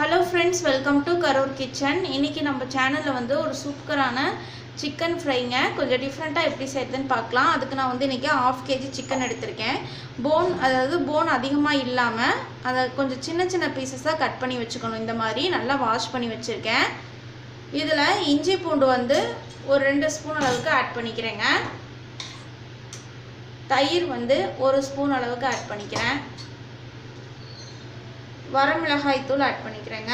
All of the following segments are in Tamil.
Hello friends, welcome to Kapoor Kitchen. இன்னைக்கு நம்ம சேனல்ல வந்து ஒரு சூப்பரான chicken fryங்க கொஞ்சம் டிஃபரண்டா எப்படி செய்யறதுன்னு பார்க்கலாம். அதுக்கு நான் வந்து இன்னைக்கு 1/2 kg chicken எடுத்துர்க்கேன். போன் அதிகமா இல்லாம அத கொஞ்சம் சின்ன பீசஸா கட் பண்ணி வெச்சுக்கணும். இந்த மாதிரி நல்லா வாஷ் பண்ணி வெச்சிருக்கேன். இதுல இஞ்சி பூண்டு வந்து ஒரு 2 ஸ்பூன் அளவுக்கு ஆட் பண்ணிக்கிறேங்க. தயிர் வந்து 1 ஸ்பூன் அளவுக்கு ஆட் பண்ணிக்கிறேன். வரமிளகாய் தூள் ஆட் பண்ணிக்கிறேங்க.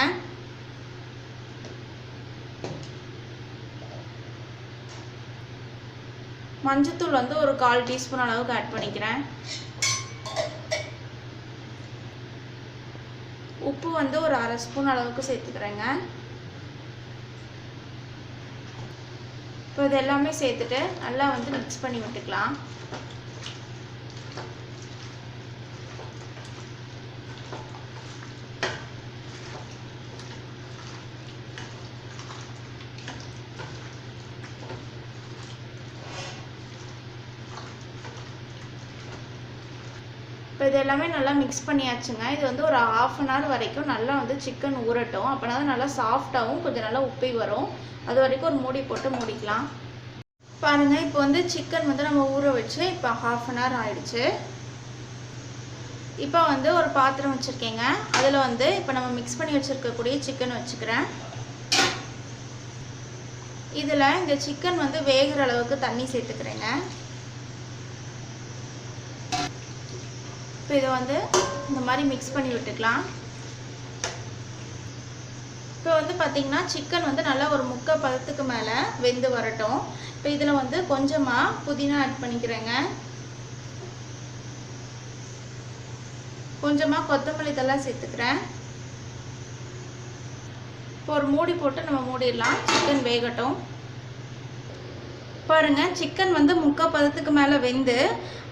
மஞ்சள் தூள் வந்து ஒரு 1/4 டீஸ்பூன் அளவுக்கு ஆட் பண்ணிக்கிறேன். உப்பு வந்து ஒரு 1/2 ஸ்பூன் அளவுக்கு சேர்த்துக்கிறேங்க. இப்போ இது எல்லாமே சேர்த்துட்டு நல்லா வந்து மிக்ஸ் பண்ணி விட்டுக்கலாம். இப்போ இது எல்லாமே நல்லா மிக்ஸ் பண்ணியாச்சுங்க. இது வந்து ஒரு 1/2 hour வரைக்கும் நல்லா வந்து சிக்கன் ஊறட்டும். அப்போனா தான் நல்லா சாஃப்டாகவும் கொஞ்சம் நல்லா உப்பி வரும். அது வரைக்கும் ஒரு மூடி போட்டு மூடிக்கலாம். பாருங்கள், இப்போ வந்து சிக்கன் வந்து நம்ம ஊற வச்சு இப்போ 1/2 hour ஆயிடுச்சு. இப்போ வந்து ஒரு பாத்திரம் வச்சுருக்கேங்க. அதில் வந்து இப்போ நம்ம மிக்ஸ் பண்ணி வச்சுருக்கக்கூடிய சிக்கன் வச்சுக்கிறேன். இதில் இந்த சிக்கன் வந்து வேகிற அளவுக்கு தண்ணி சேர்த்துக்கிறேங்க. இப்போ இதை வந்து இந்த மாதிரி மிக்ஸ் பண்ணி விட்டுக்கலாம். இப்போ வந்து பார்த்திங்கன்னா சிக்கன் வந்து நல்லா ஒரு 3/4 பதத்துக்கு மேலே வெந்து வரட்டும். இப்போ இதில் வந்து கொஞ்சமாக புதினா ஆட் பண்ணிக்கிறேங்க. கொஞ்சமாக கொத்தமல்லி தழை சேர்த்துக்கிறேன். இப்போ ஒரு மூடி போட்டு நம்ம மூடிடலாம். சிக்கன் வேகட்டும். பாருங்கள், சிக்கன் வந்து 3/4 பதத்துக்கு மேலே வெந்து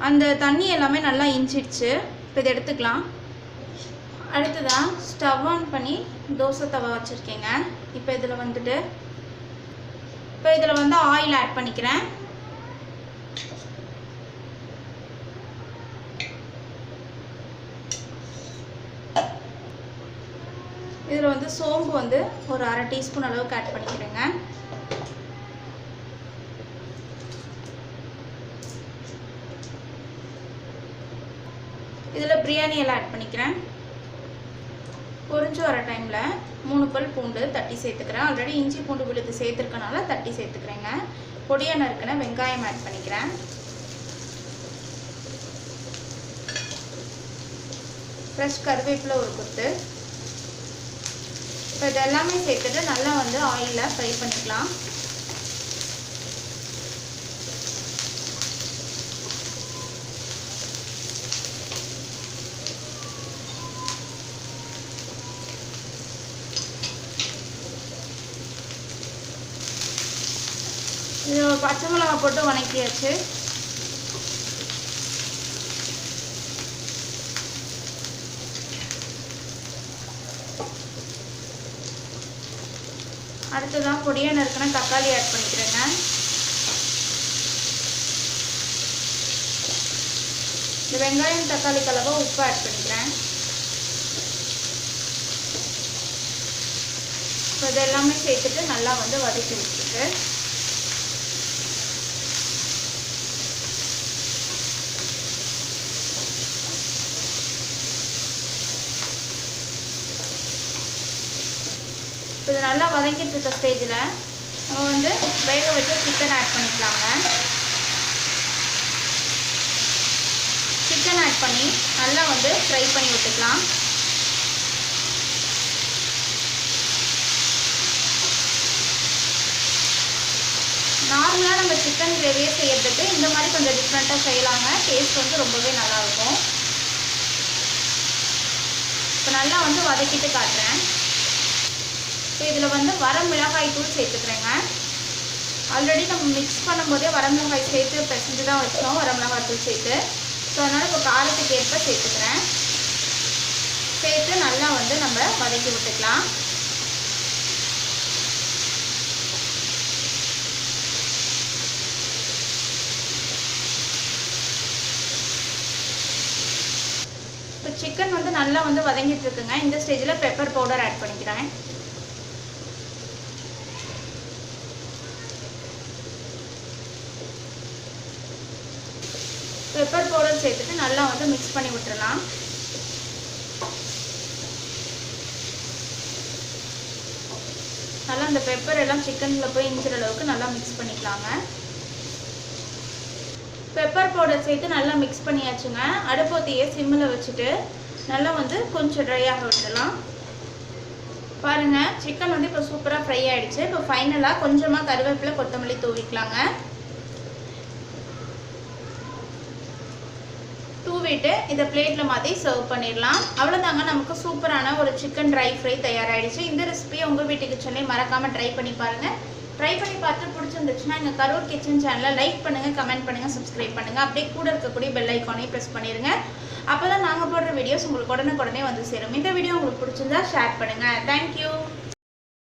அந்த தண்ணி எல்லாமே நல்லா இஞ்சிடுச்சு. இப்போ இதை எடுத்துக்கலாம். அடுத்ததான் ஸ்டவ் ஆன் பண்ணி தோசை தவா வச்சுருக்கேங்க. இப்போ இதில் வந்துட்டு வந்து ஆயில் ஆட் பண்ணிக்கிறேன். இதில் வந்து சோம்பு வந்து ஒரு 1/2 டீஸ்பூன் அளவுக்கு ஆட் பண்ணிக்கிறேங்க. இதில் பிரியாணி எல்லாம் ஆட் பண்ணிக்கிறேன். பொரிஞ்சு வர டைமில் 3 பல் பூண்டு தட்டி சேர்த்துக்கிறேன். ஆல்ரெடி இஞ்சி பூண்டு விழுது சேர்த்துருக்கனால தட்டி சேர்த்துக்கிறேங்க. பொடியாக நறுக்கின வெங்காயம் ஆட் பண்ணிக்கிறேன். ஃப்ரெஷ் கருவேப்பிலை ஒரு கொத்து. இப்போ இதெல்லாமே சேர்த்துட்டு நல்லா வந்து ஆயிலில் ஃப்ரை பண்ணிக்கலாம். இது பச்சை மிளகாய் போட்டு வணக்கியாச்சு. அடுத்ததான் பொடியாக நறுக்கின தக்காளி ஆட் பண்ணிக்கிறேங்க. இந்த வெங்காயம் தக்காளி கலவை உப்பு ஆட் பண்ணிக்கிறேன். இப்போ இது எல்லாமே சேர்த்துட்டு நல்லா வந்து வதக்கி விட்டுட்டு இது நல்லா வதங்கிட்டு இருக்க ஸ்டேஜில் நம்ம வந்து வேக வச்சு சிக்கன் ஆட் பண்ணிக்கலாங்க. சிக்கன் ஆட் பண்ணி நல்லா வந்து ஃப்ரை பண்ணி விட்டுக்கலாம். நார்மலாக நம்ம சிக்கன் கிரேவியே செய்யறதுக்கு இந்த மாதிரி கொஞ்சம் டிஃப்ரெண்ட்டாக செய்யலாங்க. டேஸ்ட் வந்து ரொம்பவே நல்லாயிருக்கும். இப்போ நல்லா வந்து வதக்கிட்டு காட்டுறேன். இப்போ இதில் வந்து வரமிளகாய் தூள் சேர்த்துக்கிறேங்க. ஆல்ரெடி நம்ம மிக்ஸ் பண்ணும்போதே வரமிளகாய் சேர்த்து பிசைஞ்சு தான் வச்சோம், வரமிளகாய் தூள் சேர்த்து. ஸோ அதனால் இப்போ காரத்துக்கு ஏற்ப சேர்த்துக்கிறேன். சேர்த்து நல்லா வந்து நம்ம வதக்கி விட்டுக்கலாம். சிக்கன் வந்து நல்லா வந்து வதங்கிட்டு இருக்குங்க. இந்த ஸ்டேஜில் பெப்பர் பவுடர் ஆட் பண்ணிக்கிறேன். பெப்பர் பவுடர் சேர்த்துட்டு நல்லா வந்து மிக்ஸ் பண்ணி விட்டுறலாம். நல்லா இந்த பெப்பர் எல்லாம் சிக்கனில் போய் இஞ்சிற அளவுக்கு நல்லா மிக்ஸ் பண்ணிக்கலாங்க. பெப்பர் பவுடர் சேர்த்து நல்லா மிக்ஸ் பண்ணியாச்சுங்க. அடுப்பூத்தியை சிம்மில் வச்சுட்டு நல்லா வந்து கொஞ்சம் ட்ரை ஆக விட்டுடலாம். பாருங்கள், சிக்கன் வந்து இப்போ சூப்பராக ஃப்ரை ஆகிடுச்சு. இப்போ ஃபைனலாக கொஞ்சமாக கருவேப்பிலை கொத்தமல்லி தூவிக்கலாங்க. தூவிட்டு இதை பிளேட்டில் மாற்றி சர்வ் பண்ணிடலாம். அவ்வளோதாங்க, நமக்கு சூப்பரான ஒரு சிக்கன் ட்ரை ஃப்ரை தயாராகிடுச்சு. இந்த ரெசிபியை உங்கள் வீட்டு கிச்சன்லேயே மறக்காமல் ட்ரை பண்ணி பாருங்கள். ட்ரை பண்ணி பார்த்து பிடிச்சிருந்துச்சுன்னா எங்கள் கரூர் கிச்சன் சேனலை லைக் பண்ணுங்கள், கமெண்ட் பண்ணுங்கள், சப்ஸ்கிரைப் பண்ணுங்கள். அப்படியே கூட இருக்கக்கூடிய பெல் ஐக்கானையும் ப்ரெஸ் பண்ணிடுங்க. அப்போ தான் நாங்கள் போடுற வீடியோஸ் உங்களுக்கு உடனே வந்து சேரும். இந்த வீடியோ உங்களுக்கு பிடிச்சிருந்தா ஷேர் பண்ணுங்கள். தேங்க்யூ.